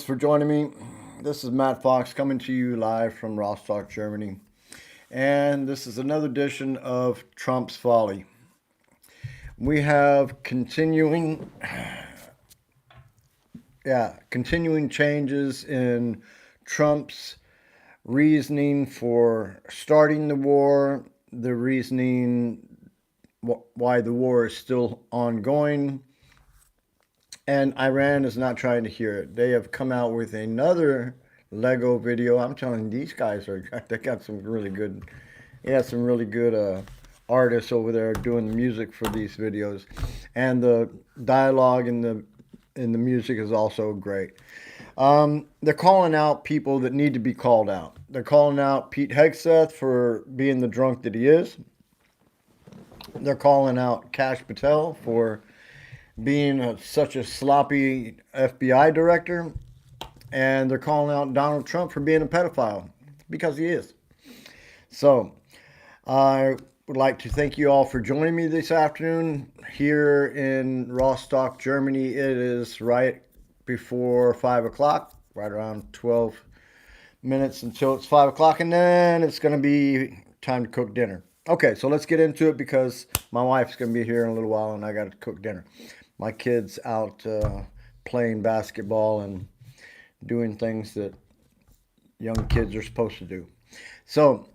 for joining me. This is Matt Fox coming to you live from Rostock, Germany. And this is another edition of Trump's Folly. We have continuing changes in Trump's reasoning for starting the war, the reasoning why the war is still ongoing, and Iran is not trying to hear it. They have come out with another Lego video. I'm telling you, these guys they got some really good, artists over there doing the music for these videos, and the dialogue in the music is also great. They're calling out people that need to be called out. They're calling out Pete Hegseth for being the drunk that he is. They're calling out Kash Patel for being such a sloppy FBI director, and they're calling out Donald Trump for being a pedophile because he is. So, I would like to thank you all for joining me this afternoon here in Rostock, Germany. It is right before 5 o'clock, right around 12 minutes until it's 5 o'clock, and then it's going to be time to cook dinner. Okay, so let's get into it because my wife's going to be here in a little while and I got to cook dinner. My kid's out playing basketball and doing things that young kids are supposed to do. So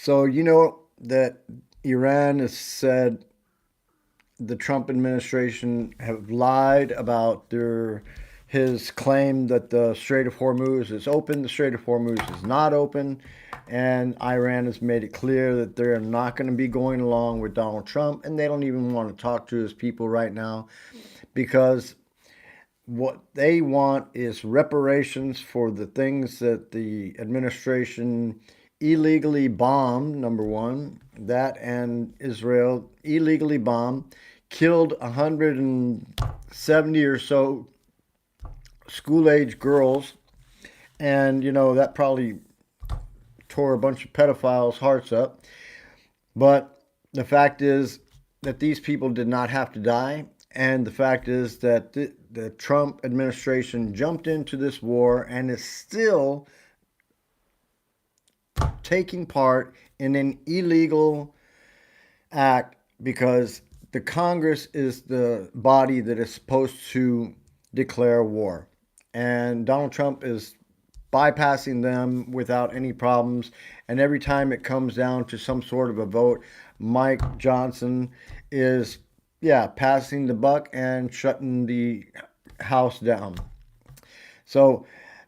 you know that Iran has said the Trump administration have lied about his claim that the Strait of Hormuz is open. The Strait of Hormuz is not open, and Iran has made it clear that they're not going to be going along with Donald Trump, and they don't even want to talk to his people right now because what they want is reparations for the things that the administration illegally bombed, number one, that and Israel illegally bombed, killed 170 or so school-age girls, and that probably tore a bunch of pedophiles' hearts up. But the fact is that these people did not have to die, and the fact is that the Trump administration jumped into this war and is still taking part in an illegal act because the Congress is the body that is supposed to declare war. And Donald Trump is bypassing them without any problems. And every time it comes down to some sort of a vote, Mike Johnson is, passing the buck and shutting the House down. So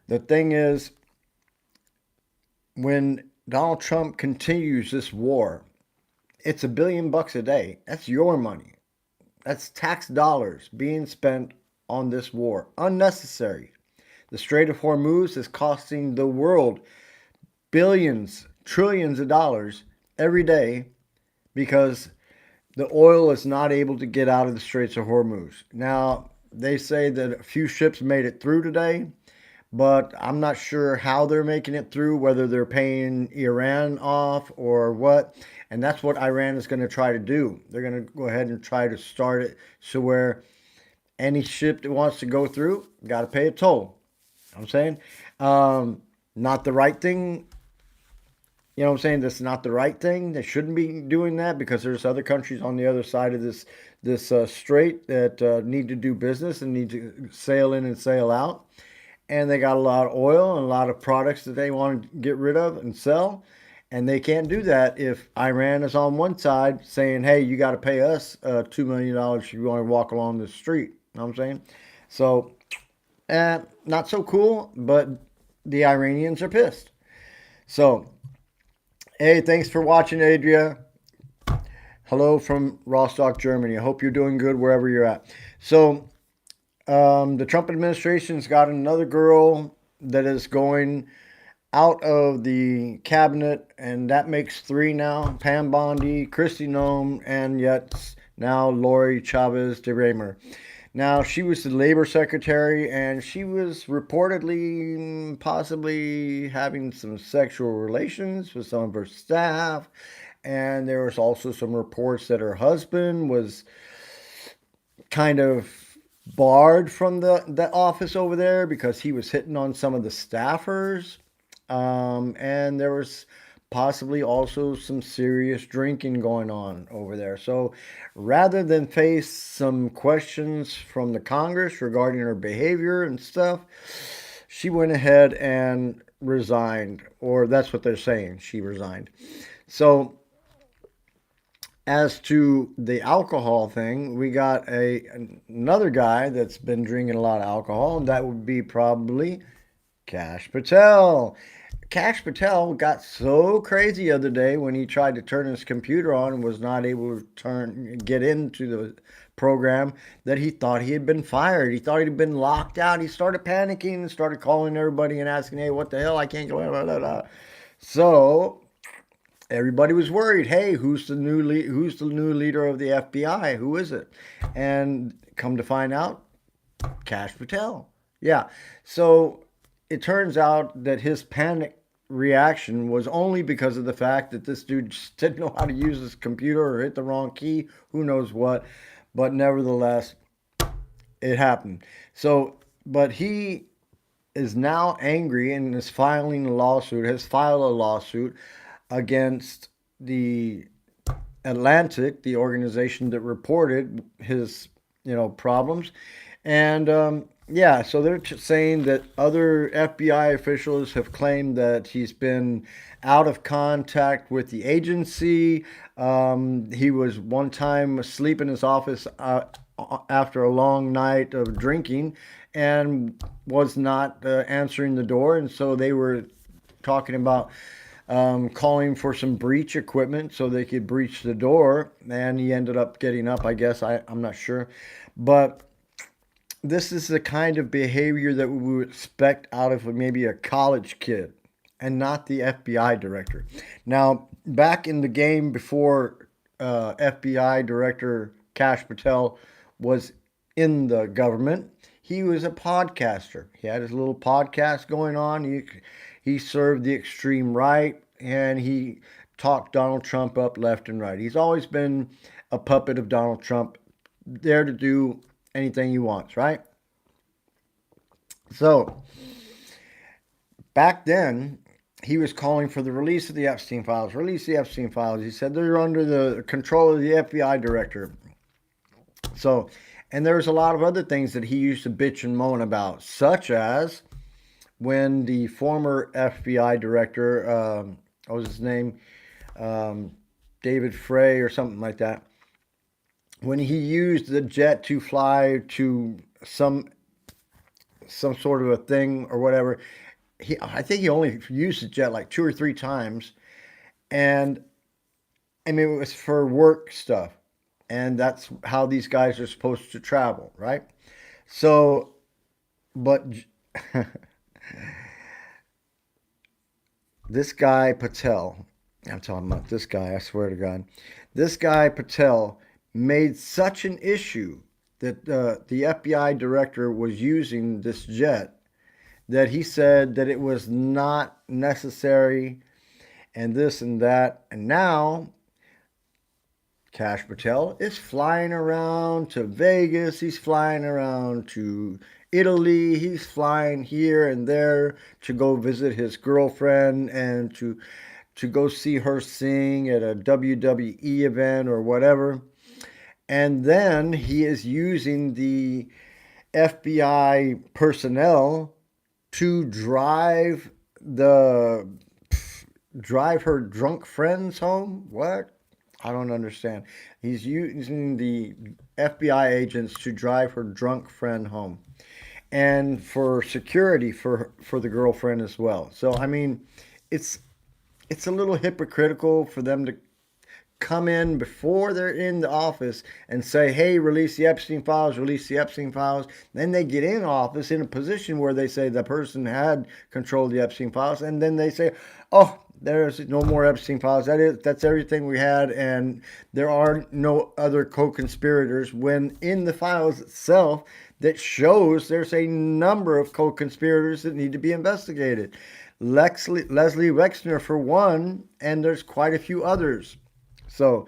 the thing is, when Donald Trump continues this war, it's $1 billion a day. That's your money. That's tax dollars being spent on this war. Unnecessary. The Strait of Hormuz is costing the world billions, trillions of dollars every day because the oil is not able to get out of the Straits of Hormuz. Now, they say that a few ships made it through today, but I'm not sure how they're making it through, whether they're paying Iran off or what. And that's what Iran is going to try to do. They're going to go ahead and try to start it so where any ship that wants to go through got to pay a toll. I'm saying, not the right thing. You know what I'm saying? That's not the right thing. They shouldn't be doing that because there's other countries on the other side of this strait that need to do business and need to sail in and sail out. And they got a lot of oil and a lot of products that they want to get rid of and sell. And they can't do that if Iran is on one side saying, hey, you got to pay us $2 million if you want to walk along the street. You know what I'm saying? So, not so cool, but the Iranians are pissed. So, hey, thanks for watching, Adria. Hello from Rostock, Germany. I hope you're doing good wherever you're at. So, the Trump administration's got another girl that is going out of the cabinet, and that makes 3 now. Pam Bondi, Kristi Noem, and yet now Lori Chavez de Raymer. Now, she was the labor secretary, and she was reportedly possibly having some sexual relations with some of her staff. And there was also some reports that her husband was kind of barred from the office over there because he was hitting on some of the staffers. And there was possibly also some serious drinking going on over there. So rather than face some questions from the Congress regarding her behavior and stuff, she went ahead and resigned, or that's what they're saying. She resigned. So as to the alcohol thing, we got another guy that's been drinking a lot of alcohol, and that would be probably Kash Patel. Kash Patel got so crazy the other day when he tried to turn his computer on and was not able to get into the program that he thought he had been fired. He thought he'd been locked out. He started panicking and started calling everybody and asking, "Hey, what the hell? I can't go." Blah, blah, blah. So everybody was worried. Hey, who's the new leader of the FBI? Who is it? And come to find out, Kash Patel. Yeah. So it turns out that his panic reaction was only because of the fact that this dude just didn't know how to use his computer or hit the wrong key, who knows what. But nevertheless, it happened. So, but he is now angry and is filing a lawsuit, has filed a lawsuit against the Atlantic, the organization that reported his, problems. And yeah, so they're saying that other FBI officials have claimed that he's been out of contact with the agency. He was one time asleep in his office after a long night of drinking and was not answering the door. And so they were talking about calling for some breach equipment so they could breach the door. And he ended up getting up, I guess. I'm not sure. But this is the kind of behavior that we would expect out of maybe a college kid and not the FBI director. Now, back in the game before FBI director Kash Patel was in the government, he was a podcaster. He had his little podcast going on. He served the extreme right and he talked Donald Trump up left and right. He's always been a puppet of Donald Trump, there to do anything he wants, right? So back then, he was calling for the release of the Epstein files. Release the Epstein files. He said they're under the control of the FBI director. So, and there's a lot of other things that he used to bitch and moan about, such as when the former FBI director, what was his name, David Frey or something like that, when he used the jet to fly to some sort of a thing or whatever, I think he only used the jet like 2 or 3 times, and I mean it was for work stuff, and that's how these guys are supposed to travel, right? So, but this guy Patel, I'm talking about this guy, I swear to God, this guy Patel made such an issue that the FBI director was using this jet that he said that it was not necessary and this and that. And now Kash Patel is flying around to Vegas. He's flying around to Italy. He's flying here and there to go visit his girlfriend and to go see her sing at a WWE event or whatever. And then he is using the FBI personnel to drive her drunk friends home. What? I don't understand. He's using the FBI agents to drive her drunk friend home, and for security for the girlfriend as well. So I mean, it's a little hypocritical for them to come in before they're in the office and say, hey, release the Epstein files, release the Epstein files. Then they get in office in a position where they say the person had controlled the Epstein files. And then they say, oh, there's no more Epstein files. That's everything we had. And there are no other co-conspirators, when in the files itself that shows there's a number of co-conspirators that need to be investigated. Leslie Wexner for one, and there's quite a few others. So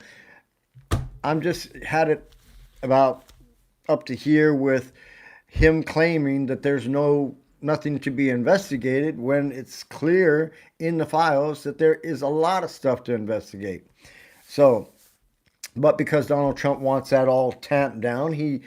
I'm just had it about up to here with him claiming that there's nothing to be investigated when it's clear in the files that there is a lot of stuff to investigate. So, but because Donald Trump wants that all tamped down, he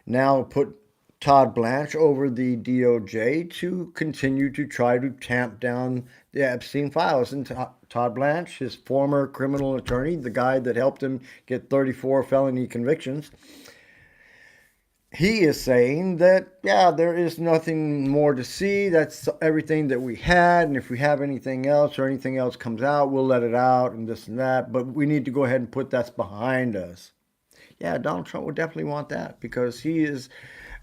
now put Todd Blanche over the DOJ to continue to try to tamp down the Epstein files. And Todd Blanche, his former criminal attorney, the guy that helped him get 34 felony convictions, he is saying that, yeah, there is nothing more to see. That's everything that we had. And if we have anything else or anything else comes out, we'll let it out and this and that. But we need to go ahead and put that's behind us. Yeah, Donald Trump would definitely want that because he is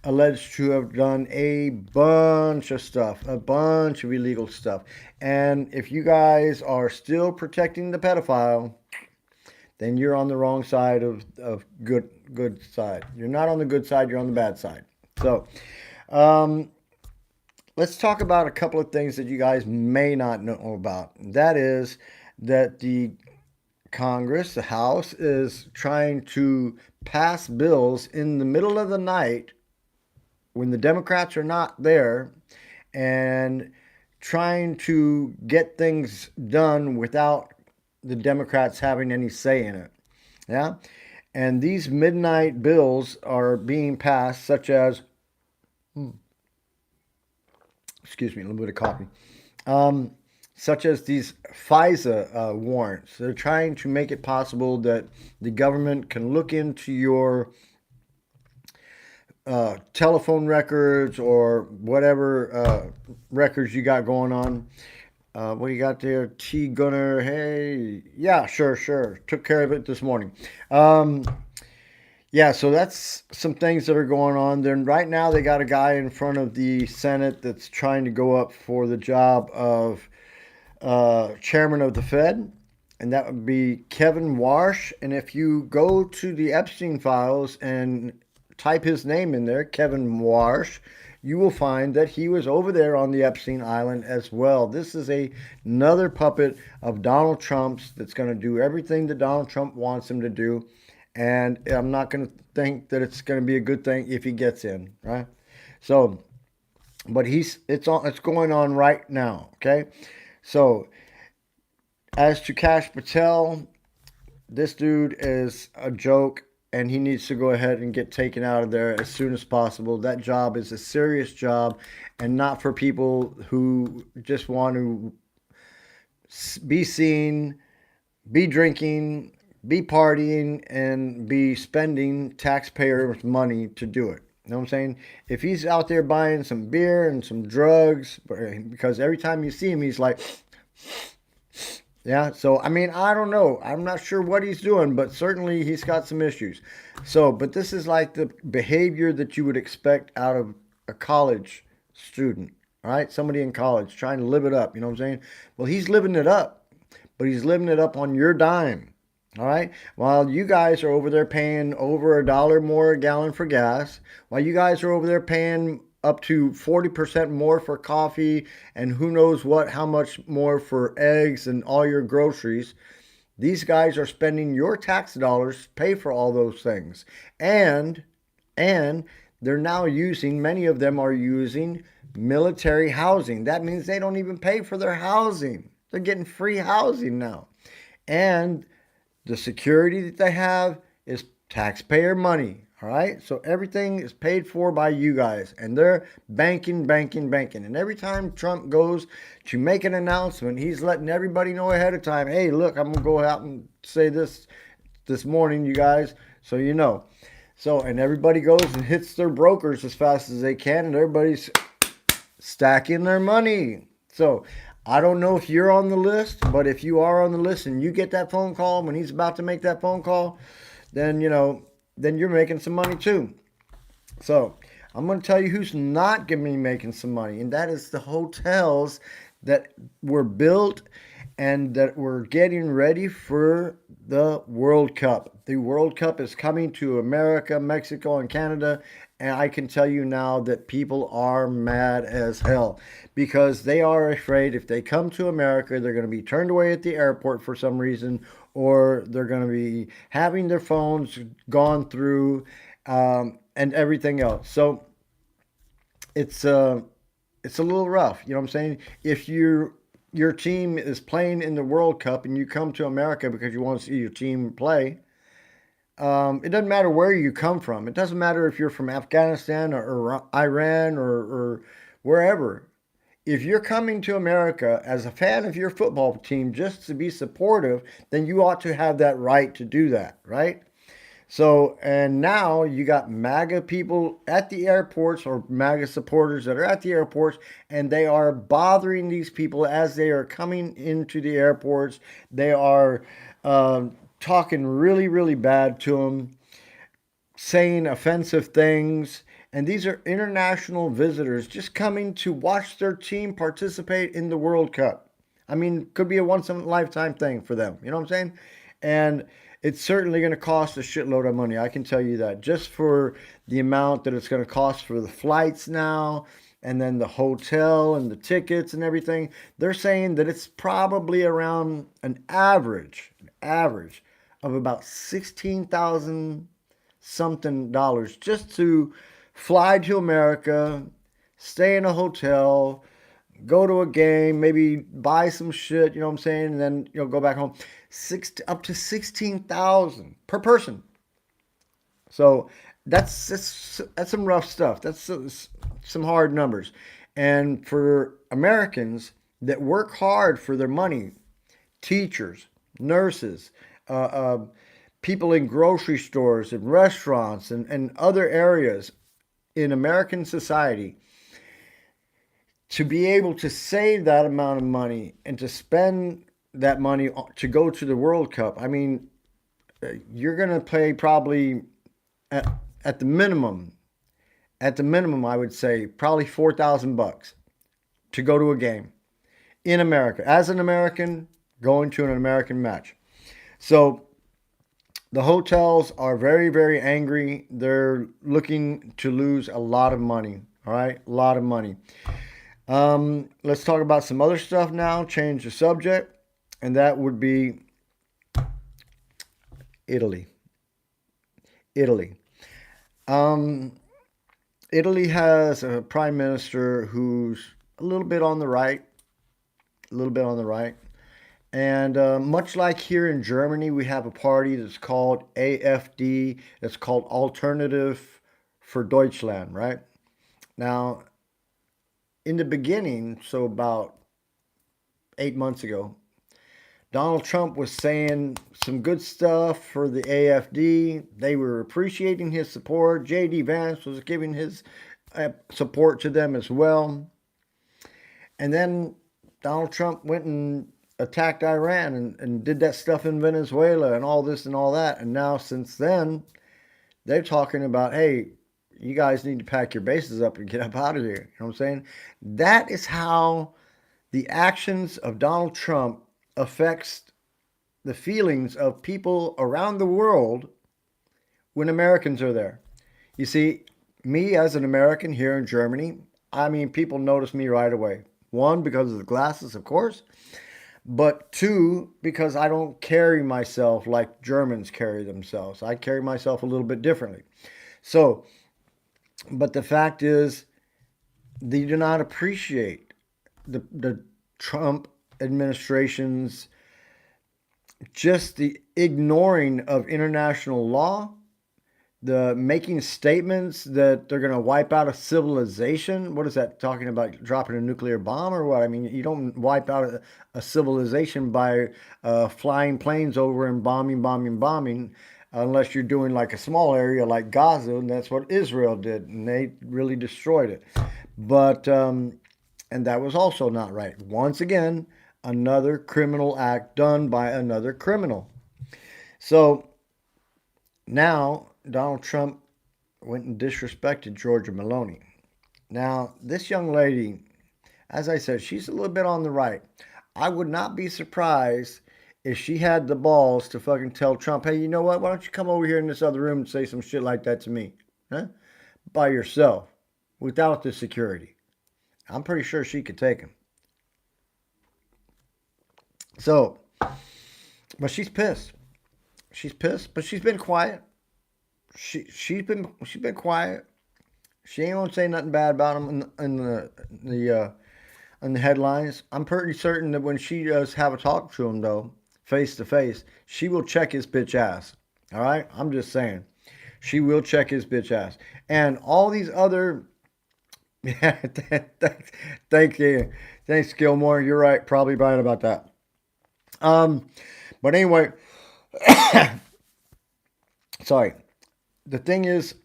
alleged to have done a bunch of stuff, a bunch of illegal stuff. And if you guys are still protecting the pedophile, then you're on the wrong side of good side. You're not on the good side, you're on the bad side. So um, let's talk about a couple of things that you guys may not know about. That is that the Congress, the House, is trying to pass bills in the middle of the night when the Democrats are not there and trying to get things done without the Democrats having any say in it. Yeah. And these midnight bills are being passed, such as, excuse me, a little bit of coffee, um, such as these FISA warrants. They're trying to make it possible that the government can look into your telephone records or whatever records you got going on. What do you got there? T Gunner. Hey, yeah, sure, sure. Took care of it this morning. Um, yeah, so that's some things that are going on. Then right now they got a guy in front of the Senate that's trying to go up for the job of chairman of the Fed, and that would be Kevin Warsh. And if you go to the Epstein files and type his name in there, Kevin Warsh, you will find that he was over there on the Epstein Island as well. This is another puppet of Donald Trump's that's going to do everything that Donald Trump wants him to do. And I'm not going to think that it's going to be a good thing if he gets in, right? So, but it's going on right now, okay? So, as to Kash Patel, this dude is a joke and he needs to go ahead and get taken out of there as soon as possible. That job is a serious job and not for people who just want to be seen, be drinking, be partying, and be spending taxpayers' money to do it. You know what I'm saying? If he's out there buying some beer and some drugs, because every time you see him, he's like, yeah, so I mean, I don't know. I'm not sure what he's doing, but certainly he's got some issues. So, but this is like the behavior that you would expect out of a college student, all right? Somebody in college trying to live it up, you know what I'm saying? Well, he's living it up, but he's living it up on your dime, all right? While you guys are over there paying over $1 more a gallon for gas, while you guys are over there paying up to 40% more for coffee and who knows what, how much more for eggs and all your groceries. These guys are spending your tax dollars to pay for all those things. And they're now using, many of them are using military housing. That means they don't even pay for their housing. They're getting free housing now. And the security that they have is taxpayer money. All right. So everything is paid for by you guys. And they're banking, banking, banking. And every time Trump goes to make an announcement, he's letting everybody know ahead of time, hey, look, I'm going to go out and say this morning, you guys, so you know. So, and everybody goes and hits their brokers as fast as they can. And everybody's stacking their money. So I don't know if you're on the list, but if you are on the list and you get that phone call when he's about to make that phone call, then, you know, then you're making some money too. So I'm going to tell you who's not going to be making some money, and that is the hotels that were built and that were getting ready for the World Cup. The World Cup is coming to America, Mexico, and Canada, and I can tell you now that people are mad as hell because they are afraid if they come to America, they're going to be turned away at the airport for some reason, or they're going to be having their phones gone through and everything else. So it's it's a little rough. You know what I'm saying? If your team is playing in the World Cup and you come to America because you want to see your team play, it doesn't matter where you come from. It doesn't matter if you're from Afghanistan or Iran or wherever. If you're coming to America as a fan of your football team just to be supportive, then you ought to have that right to do that, right? So, and now you got MAGA people at the airports or MAGA supporters that are at the airports, and they are bothering these people as they are coming into the airports. They are talking really, really bad to them, saying offensive things. And these are international visitors just coming to watch their team participate in the World Cup. I mean, could be a once in a lifetime thing for them. You know what I'm saying? And it's certainly going to cost a shitload of money. I can tell you that just for the amount that it's going to cost for the flights now and then the hotel and the tickets and everything. They're saying that it's probably around an average of about 16,000 something dollars just to fly to America, stay in a hotel, go to a game, maybe buy some shit, you know what I'm saying, and then go back home. Up to 16,000 per person. So that's some rough stuff. That's some hard numbers. And for Americans that work hard for their money, teachers, nurses, uh, uh, people in grocery stores and restaurants and other areas in American society, to be able to save that amount of money and to spend that money to go to the World Cup. I mean, you're going to pay probably at, at the minimum, I would say probably $4,000 to go to a game in America as an American going to an American match. So the hotels are very, very angry. They're looking to lose a lot of money. All right, a lot of money. Let's talk about some other stuff now. Change the subject, and that would be Italy. Italy. Um, Italy has a prime minister who's a little bit on the right, a little bit on the right. And much like here in Germany, we have a party that's called AFD, that's called Alternative for Deutschland, right? Now, in the beginning, so about 8 months ago, Donald Trump was saying some good stuff for the AFD. They were appreciating his support. J.D. Vance was giving his support to them as well. And then Donald Trump went and attacked Iran and did that stuff in Venezuela and all this and all that. And now, since then, they're talking about, hey, you guys need to pack your bases up and get up out of here. You know what I'm saying? That is how the actions of Donald Trump affects the feelings of people around the world when Americans are there. You see, me as an American here in Germany, I mean, people notice me right away. One, because of the glasses, of course, but two, because I don't carry myself like Germans carry themselves. I carry myself a little bit differently. So, but the fact is, they do not appreciate the Trump administration's just the ignoring of international law, the making statements that they're going to wipe out a civilization. What is that talking about? Dropping a nuclear bomb or what? I mean, you don't wipe out a civilization by flying planes over and bombing, unless you're doing like a small area like Gaza, and that's what Israel did, and they really destroyed it. But and that was also not right. Once again, another criminal act done by another criminal. So now Donald Trump went and disrespected Georgia Maloney. Now, this young lady, as I said, she's a little bit on the right. I would not be surprised if she had the balls to fucking tell Trump, hey, you know what? Why don't you come over here in this other room and say some shit like that to me? Huh? By yourself, without the security. I'm pretty sure she could take him. So, but she's pissed. She's pissed, but she's been quiet. She's been quiet. She ain't gonna say nothing bad about him in the headlines. I'm pretty certain that when she does have a talk to him though, face to face, she will check his bitch ass. All right, I'm just saying, she will check his bitch ass, and all these other. Yeah, thanks, thank you, thanks, Gilmore. You're right, probably right about that. Um, but anyway, sorry. The thing is,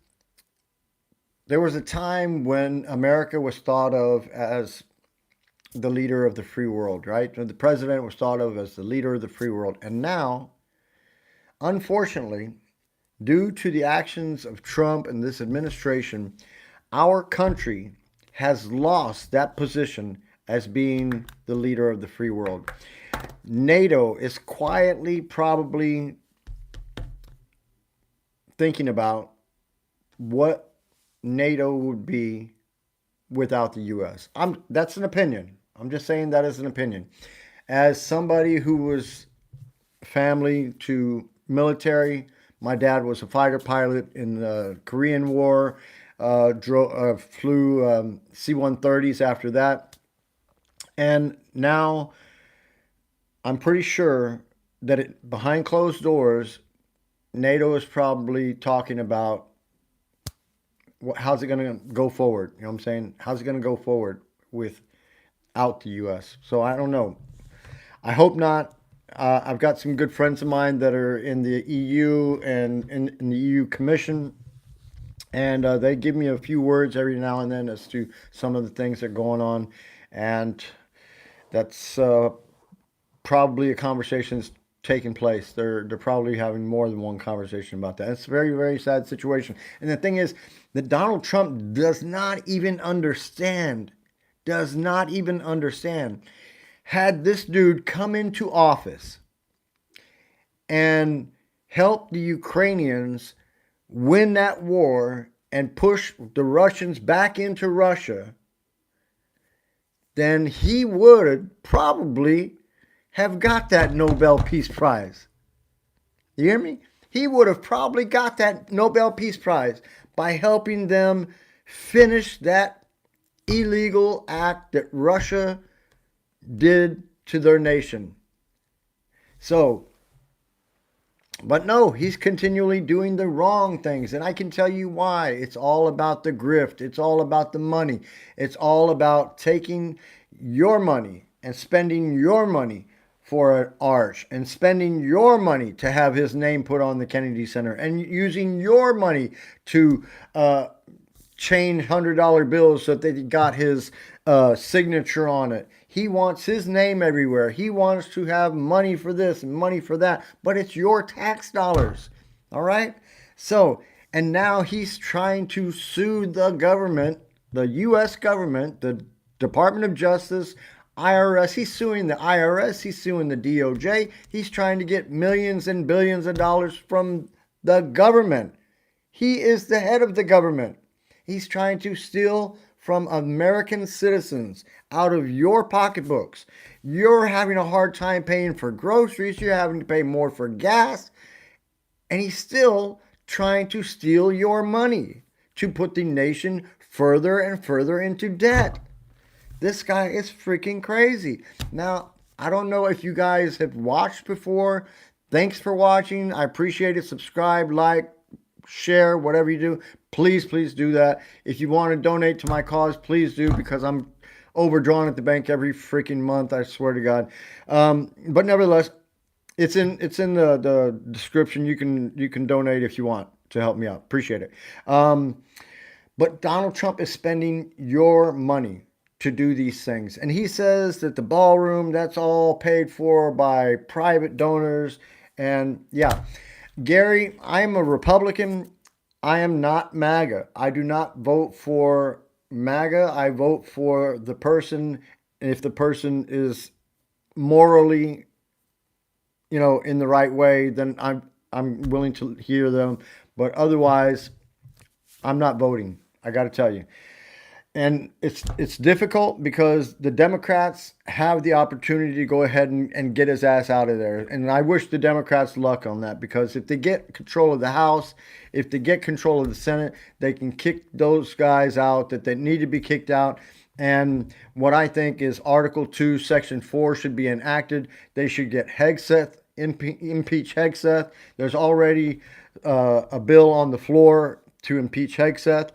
there was a time when America was thought of as the leader of the free world, right? The president was thought of as the leader of the free world. And now, unfortunately, due to the actions of Trump and this administration, our country has lost that position as being the leader of the free world. NATO is quietly probably thinking about what NATO would be without the U.S. That's an opinion. I'm just saying that as an opinion. As somebody who was family to military, my dad was a fighter pilot in the Korean War. Flew C-130s after that, and now I'm pretty sure that behind closed doors, NATO is probably talking about how's it going to go forward. You know what I'm saying? How's it going to go forward without the U.S.? So I don't know. I hope not. I've got some good friends of mine that are in the EU and in the EU Commission, and they give me a few words every now and then as to some of the things that are going on, and that's probably a conversation that's taking place. They're probably having more than one conversation about that. It's a very, very sad situation. And the thing is that Donald Trump does not even understand. Does not even understand. Had this dude come into office and help the Ukrainians win that war and push the Russians back into Russia, then he would probably have got that Nobel Peace Prize. You hear me? He would have probably got that Nobel Peace Prize by helping them finish that illegal act that Russia did to their nation. So, but no, he's continually doing the wrong things. And I can tell you why. It's all about the grift. It's all about the money. It's all about taking your money and spending your money for an arch and spending your money to have his name put on the Kennedy Center and using your money to change $100 bills so that they got his signature on it. He wants his name everywhere. He wants to have money for this and money for that, but it's your tax dollars. All right? So, and now he's trying to sue the government, the U.S. government, the Department of Justice, IRS. He's suing the IRS. He's suing the DOJ. He's trying to get millions and billions of dollars from the government. He is the head of the government. He's trying to steal from American citizens out of your pocketbooks. You're having a hard time paying for groceries. You're having to pay more for gas. And he's still trying to steal your money to put the nation further and further into debt. This guy is freaking crazy. Now, I don't know if you guys have watched before. Thanks for watching. I appreciate it. Subscribe, like, share, whatever you do. Please do that. If you want to donate to my cause, please do, because I'm overdrawn at the bank every freaking month. I swear to God. But nevertheless, it's in the description. You can donate if you want to help me out. Appreciate it. But Donald Trump is spending your money to do these things. And he says that the ballroom, that's all paid for by private donors. And yeah, Gary, I'm a Republican. I am not MAGA. I do not vote for MAGA. I vote for the person. If the person is morally, in the right way, then I'm willing to hear them. But otherwise, I'm not voting. I got to tell you. And it's difficult because the Democrats have the opportunity to go ahead and get his ass out of there. And I wish the Democrats luck on that, because if they get control of the House, if they get control of the Senate, they can kick those guys out that they need to be kicked out. And what I think is Article 2, Section 4 should be enacted. They should get Hegseth, impeach Hegseth. There's already a bill on the floor to impeach Hegseth.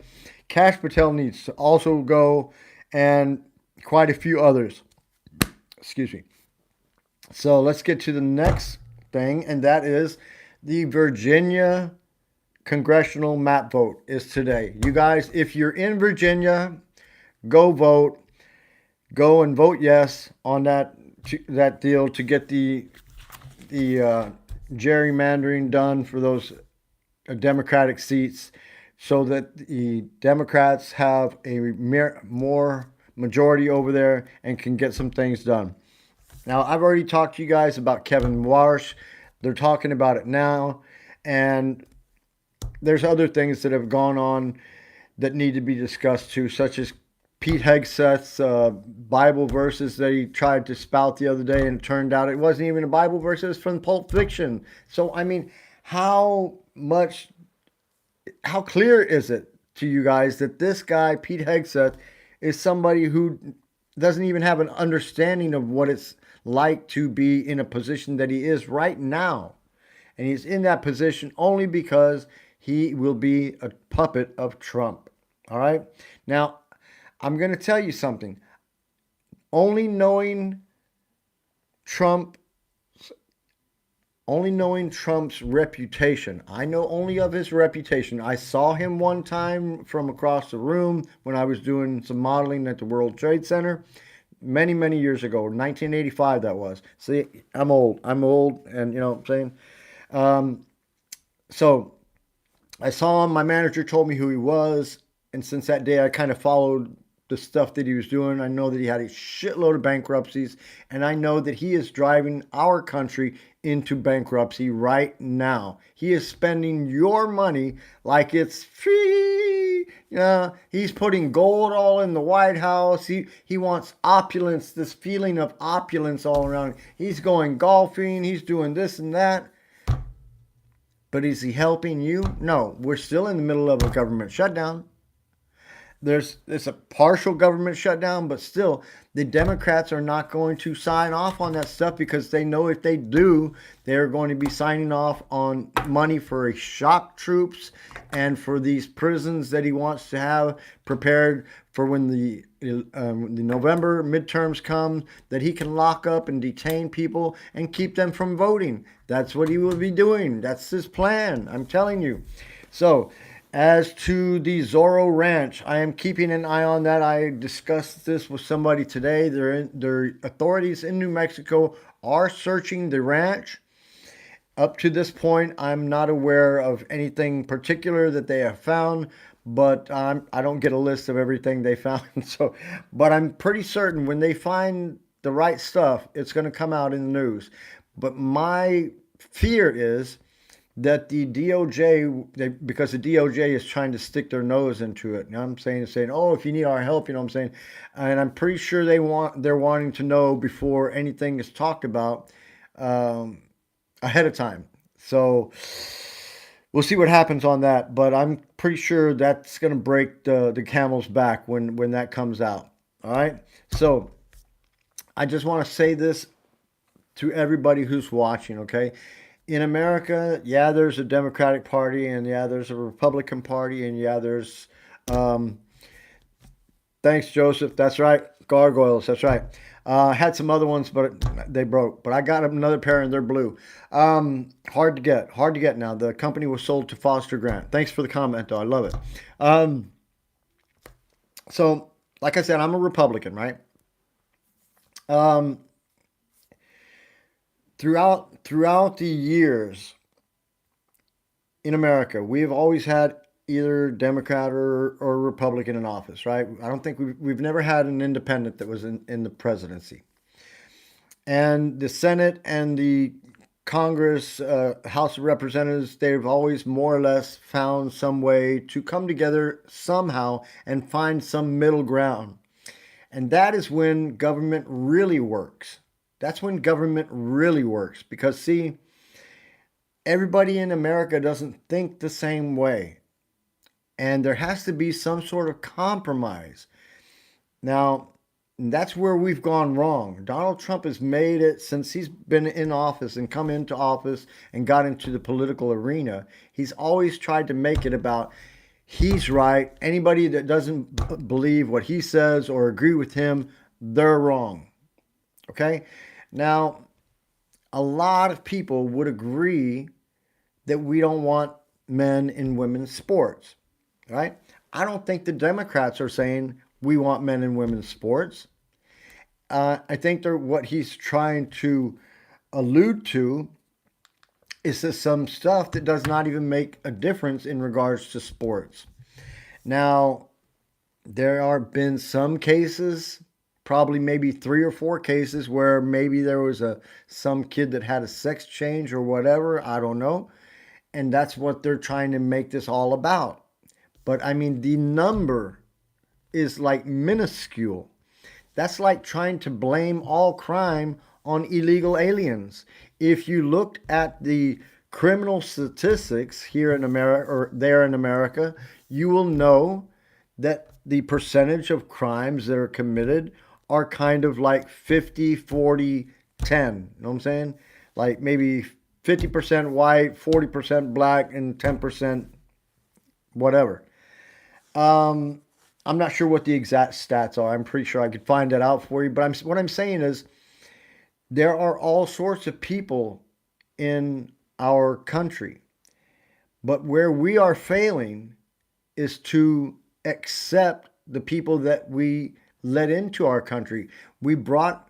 Kash Patel needs to also go, and quite a few others. Excuse me. So let's get to the next thing, and that is the Virginia congressional map vote is today. You guys, if you're in Virginia, go vote. Go and vote yes on that deal to get the gerrymandering done for those Democratic seats, so that the Democrats have a more majority over there and can get some things done. Now, I've already talked to you guys about Kevin Walsh. They're talking about it now. And there's other things that have gone on that need to be discussed too, such as Pete Hegseth's Bible verses that he tried to spout the other day, and it turned out it wasn't even a Bible verse, it was from Pulp Fiction. So, I mean, how clear is it to you guys that this guy, Pete Hegseth, is somebody who doesn't even have an understanding of what it's like to be in a position that he is right now? And he's in that position only because he will be a puppet of Trump. All right? Now, I'm going to tell you something. Only knowing Trump only knowing Trump's reputation. I know only of his reputation. I saw him one time from across the room when I was doing some modeling at the World Trade Center many, many years ago. 1985 that was. See, I'm old. And you know what I'm saying? So I saw him. My manager told me who he was. And since that day, I kind of followed the stuff that he was doing. I know that he had a shitload of bankruptcies, and I know that he is driving our country into bankruptcy right now. He is spending your money like it's free. He's putting gold all in the White House. He wants opulence, this feeling of opulence all around. He's going golfing. He's doing this and that. But is he helping you? No, we're still in the middle of a government shutdown. It's a partial government shutdown, but still, the Democrats are not going to sign off on that stuff, because they know if they do, they're going to be signing off on money for shock troops and for these prisons that he wants to have prepared for when the November midterms come, that he can lock up and detain people and keep them from voting. That's what he will be doing. That's his plan. I'm telling you. So, as to the Zoro Ranch, I am keeping an eye on that. I discussed this with somebody today. Their authorities in New Mexico are searching the ranch. Up to this point, I'm not aware of anything particular that they have found, but I don't get a list of everything they found. But I'm pretty certain when they find the right stuff, it's going to come out in the news. But my fear is that the DOJ, because the DOJ is trying to stick their nose into it. You know what I'm saying, oh, if you need our help, you know what I'm saying? And I'm pretty sure they're wanting to know before anything is talked about ahead of time. So we'll see what happens on that. But I'm pretty sure that's going to break the camel's back when that comes out. All right? So I just want to say this to everybody who's watching, okay? In America, yeah, there's a Democratic Party, and yeah, there's a Republican Party, and yeah, there's thanks, Joseph. That's right. Gargoyles. That's right. Had some other ones, but they broke. But I got another pair, and they're blue. Hard to get. Hard to get now. The company was sold to Foster Grant. Thanks for the comment, though. I love it. So, like I said, I'm a Republican, right? Throughout the years in America, we've always had either Democrat or Republican in office, right? I don't think we've never had an independent that was in the presidency. And the Senate and the Congress, House of Representatives, they've always more or less found some way to come together somehow and find some middle ground. And that is when government really works. That's when government really works. Because, see, everybody in America doesn't think the same way. And there has to be some sort of compromise. Now, that's where we've gone wrong. Donald Trump has made it since he's been in office and come into office and got into the political arena. He's always tried to make it about he's right. Anybody that doesn't believe what he says or agree with him, they're wrong. Okay? Now, a lot of people would agree that we don't want men in women's sports, right? I don't think the Democrats are saying we want men in women's sports. I think what he's trying to allude to is that some stuff that does not even make a difference in regards to sports. Now, there have been some cases, probably maybe 3 or 4 cases, where maybe there was some kid that had a sex change or whatever. I don't know. And that's what they're trying to make this all about. But I mean, the number is like minuscule. That's like trying to blame all crime on illegal aliens. If you looked at the criminal statistics here in America or there in America, you will know that the percentage of crimes that are committed are kind of like 50, 40, 10. You know what I'm saying? Like maybe 50% white, 40% black, and 10% whatever. Um, I'm not sure what the exact stats are. I'm pretty sure I could find that out for you. But what I'm saying is there are all sorts of people in our country. But where we are failing is to accept the people that we let into our country. We brought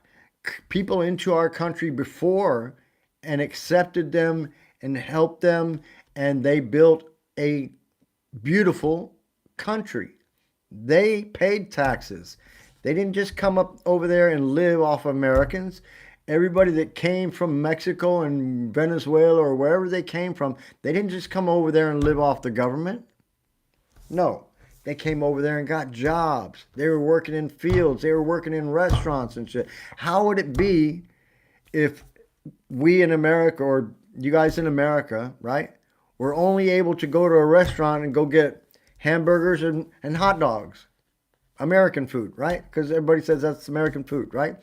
people into our country before and accepted them and helped them, and they built a beautiful country. They paid taxes. They didn't just come up over there and live off Americans. Everybody that came from Mexico and Venezuela or wherever they came from, they didn't just come over there and live off the government. No, they came over there and got jobs. They were working in fields. They were working in restaurants and shit. How would it be if we in America, or you guys in America, right, were only able to go to a restaurant and go get hamburgers and hot dogs? American food, right? Because everybody says that's American food, right?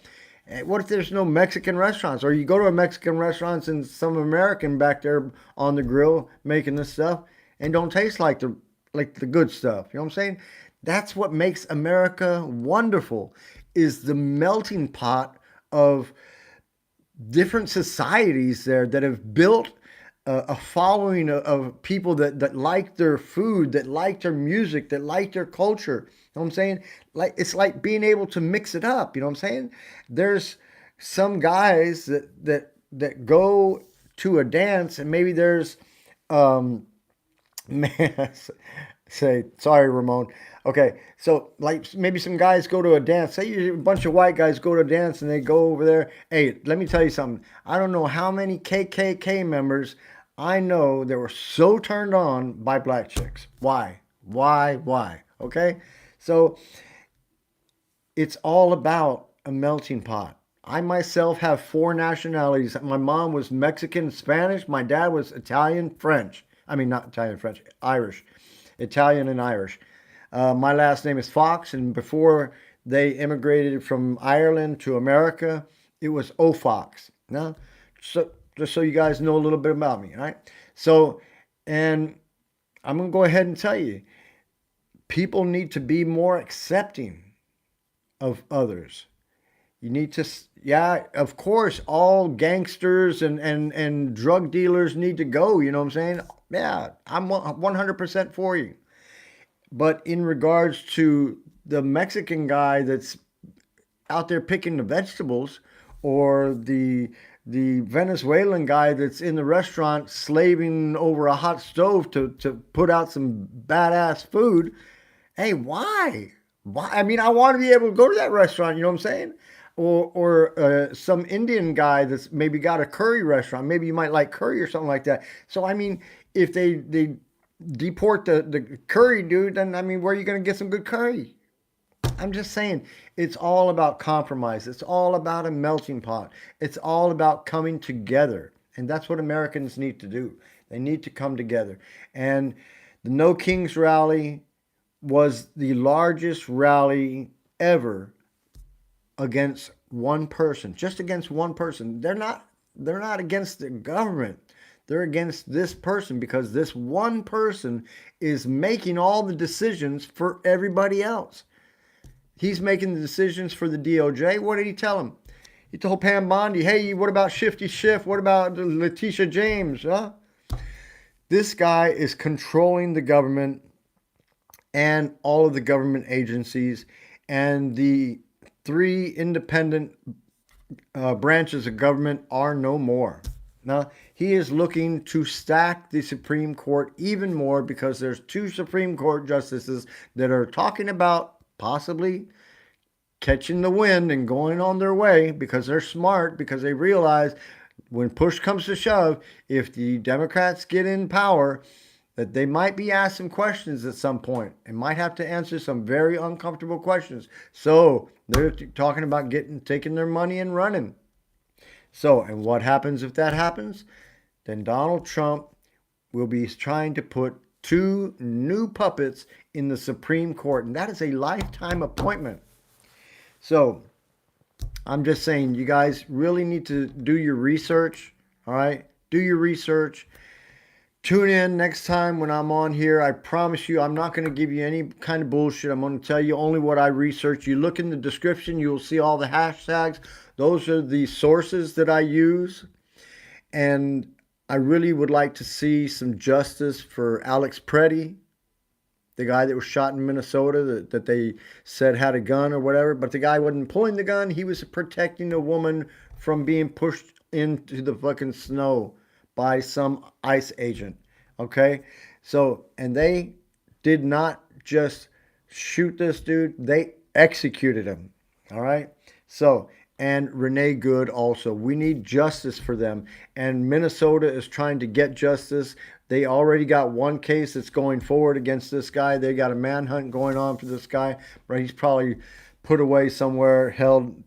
What if there's no Mexican restaurants? Or you go to a Mexican restaurant and some American back there on the grill making this stuff and don't taste like the good stuff. You know what I'm saying? That's what makes America wonderful, is the melting pot of different societies there that have built a following of people that like their food, that like their music, that like their culture. You know what I'm saying? Like it's like being able to mix it up. You know what I'm saying? There's some guys that go to a dance, and maybe there's man, say sorry, Ramon. Okay, so like maybe some guys go to a dance. Say a bunch of white guys go to a dance and they go over there. Hey, let me tell you something. I don't know how many KKK members I know that were so turned on by black chicks. Why? Why? Okay, so it's all about a melting pot. I myself have 4 nationalities. My mom was Mexican, Spanish. My dad was Italian, French. I mean, not Italian, French, Irish. Italian and Irish. My last name is Fox, and before they immigrated from Ireland to America, it was O'Fox. No, so just so you guys know a little bit about me, all right? So, and I'm gonna go ahead and tell you, people need to be more accepting of others. You need to, yeah, of course, all gangsters and drug dealers need to go. You know what I'm saying? Yeah, I'm 100% for you. But in regards to the Mexican guy that's out there picking the vegetables, or the Venezuelan guy that's in the restaurant slaving over a hot stove to put out some badass food, hey, why? Why? I mean, I want to be able to go to that restaurant. You know what I'm saying? Or some Indian guy that's maybe got a curry restaurant. Maybe you might like curry or something like that. So I mean, if they deport the curry dude, then I mean, where are you going to get some good curry? I'm just saying, it's all about compromise. It's all about a melting pot. It's all about coming together. And that's what Americans need to do. They need to come together. And the No Kings rally was the largest rally ever against one person, just against one person. They're not against the government. They're against this person because this one person is making all the decisions for everybody else. He's making the decisions for the DOJ. What did he tell him? He told Pam Bondi, hey, what about Shifty Schiff? What about Letitia James? Huh? This guy is controlling the government and all of the government agencies and the three independent branches of government are no more. Now, he is looking to stack the Supreme Court even more because there's two Supreme Court justices that are talking about possibly catching the wind and going on their way because they're smart, because they realize when push comes to shove, if the Democrats get in power, that they might be asked some questions at some point and might have to answer some very uncomfortable questions. So they're talking about taking their money and running. So, and what happens if that happens? Then Donald Trump will be trying to put two new puppets in the Supreme Court, and that is a lifetime appointment. So, I'm just saying, you guys really need to do your research. All right? Do your research. Tune in next time when I'm on here. I promise you, I'm not going to give you any kind of bullshit. I'm going to tell you only what I research. You look in the description, you'll see all the hashtags. Those are the sources that I use. And I really would like to see some justice for Alex Preddy, the guy that was shot in Minnesota that they said had a gun or whatever. But the guy wasn't pulling the gun. He was protecting a woman from being pushed into the fucking snow by some ICE agent. Okay? So, and they did not just shoot this dude, they executed him. All right? So, and Renee Good also. We need justice for them. And Minnesota is trying to get justice. They already got one case that's going forward against this guy. They got a manhunt going on for this guy, but he's probably put away somewhere, held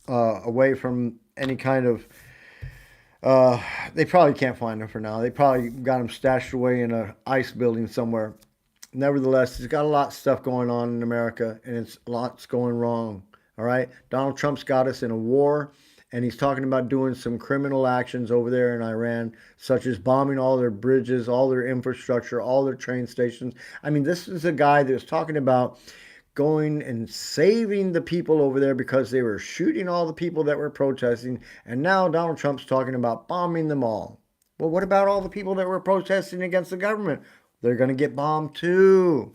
away from any kind of they probably can't find him for now. They probably got him stashed away in an ICE building somewhere. Nevertheless, he's got a lot of stuff going on in America, and it's lots going wrong. All right, Donald Trump's got us in a war, and he's talking about doing some criminal actions over there in Iran, such as bombing all their bridges, all their infrastructure, all their train stations. I mean, this is a guy that was talking about going and saving the people over there because they were shooting all the people that were protesting. And now Donald Trump's talking about bombing them all. Well, what about all the people that were protesting against the government? They're going to get bombed too.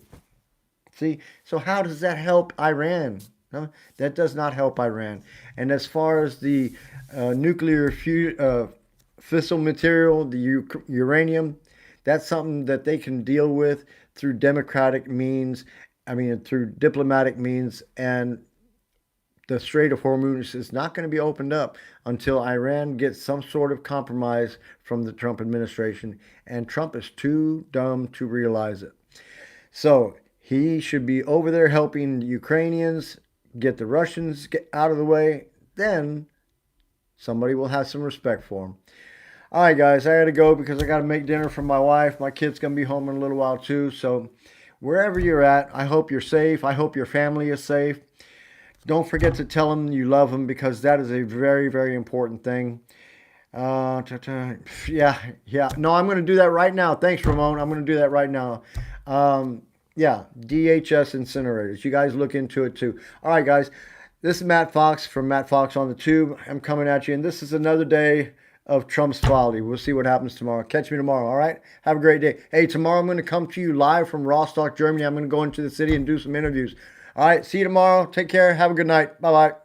See, so how does that help Iran? No, that does not help Iran. And as far as the nuclear fissile material, the uranium, that's something that they can deal with through democratic means. I mean, through diplomatic means, and the Strait of Hormuz is not going to be opened up until Iran gets some sort of compromise from the Trump administration, and Trump is too dumb to realize it. So he should be over there helping the Ukrainians get the Russians out of the way. Then somebody will have some respect for him. All right, guys, I got to go because I got to make dinner for my wife. My kid's going to be home in a little while too, so wherever you're at, I hope you're safe. I hope your family is safe. Don't forget to tell them you love them because that is a very, very important thing. Yeah. No, I'm going to do that right now. Thanks, Ramon. I'm going to do that right now. Yeah, DHS incinerators. You guys look into it too. All right, guys. This is Matt Fox from Matt Fox on the Tube. I'm coming at you, and this is another day of Trump's folly. We'll see what happens tomorrow. Catch me tomorrow, all right? Have a great day. Hey, tomorrow I'm going to come to you live from Rostock, Germany. I'm going to go into the city and do some interviews. All right, see you tomorrow. Take care. Have a good night. Bye-bye.